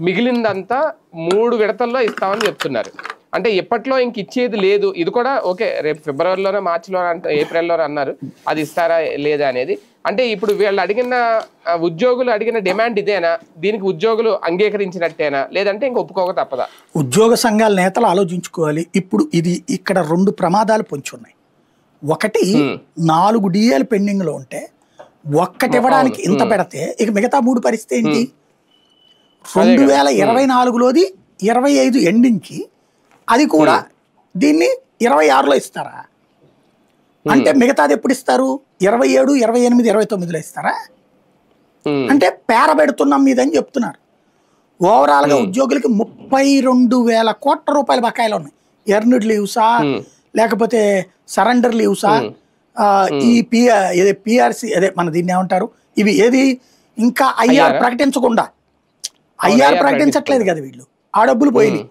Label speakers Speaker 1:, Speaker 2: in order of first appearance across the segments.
Speaker 1: మిగిలిందంతా 3 విడతల్లో ఇస్తామని చెప్తున్నారు. అంటే ఎప్పట్లో ఇంక ఇచ్చేది లేదు. ఇది కూడా ఓకే, రేపు ఫిబ్రవరిలోనో మార్చిలో ఏప్రిల్లోనో అన్నారు. అది ఇస్తారా లేదా అనేది. అంటే ఇప్పుడు వీళ్ళు అడిగిన ఉద్యోగులు అడిగిన డిమాండ్ ఇదేనా? దీనికి ఉద్యోగులు అంగీకరించినట్టేనా, లేదంటే ఇంక ఒప్పుకోక తప్పదా?
Speaker 2: ఉద్యోగ సంఘాల నేతలు ఆలోచించుకోవాలి. ఇప్పుడు ఇది ఇక్కడ 2 ప్రమాదాలు పొంచి ఉన్నాయి. ఒకటి 4 డిఏలు పెండింగ్ లో ఉంటే ఒక్కటి ఇవ్వడానికి ఇంత పెడితే ఇక మిగతా 3 పరిస్థితి ఏంటి? 2024లోది 25 ఎండింగ్కి, అది కూడా దీన్ని 26లో ఇస్తారా? అంటే మిగతాది ఎప్పుడు ఇస్తారు? 27, 28, 29లో ఇస్తారా? అంటే పేర పెడుతున్నాం మీదని చెప్తున్నారు. ఓవరాల్ గా ఉద్యోగులకి 32,000 కోట్ల రూపాయల బకాయిలు ఉన్నాయి. ఎర్న్డ్ లీవ్సా, లేకపోతే సరెండర్ లీవ్సా, ఈ పిఆర్సి అదే మన దీన్ని ఏమంటారు, ఇవి ఏది ఇంకా ఐఆర్ ప్రకటించకుండా, ఐఆర్ ప్రకటించట్లేదు కదా వీళ్ళు, ఆ డబ్బులు పోయినాయి.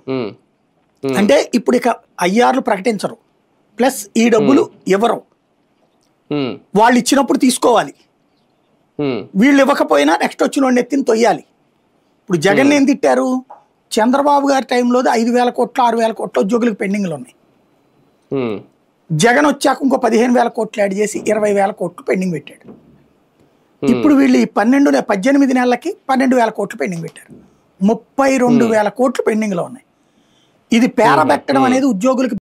Speaker 2: అంటే ఇప్పుడు ఇక ఐఆర్లు ప్రకటించరు, ప్లస్ ఈ డబ్బులు ఎవరు వాళ్ళు ఇచ్చినప్పుడు తీసుకోవాలి, వీళ్ళు ఇవ్వకపోయినా నెక్స్ట్ వచ్చిన వాడిని ఎత్తిని తొయ్యాలి. ఇప్పుడు జగన్ ఏం తిట్టారు? చంద్రబాబు గారి టైంలో 5,000 కోట్లు 6,000 కోట్ల ఉద్యోగులకు పెండింగ్లు ఉన్నాయి. జగన్ వచ్చాక ఇంకో 15,000 కోట్లు యాడ్ చేసి 20,000 కోట్లు పెండింగ్ పెట్టాడు. ఇప్పుడు వీళ్ళు ఈ 18 నెలలకి 12,000 కోట్లు పెండింగ్ పెట్టారు. 32,000 కోట్లు పెండింగ్ లో ఉన్నాయి. ఇది పేర పెట్టడం అనేది ఉద్యోగులకు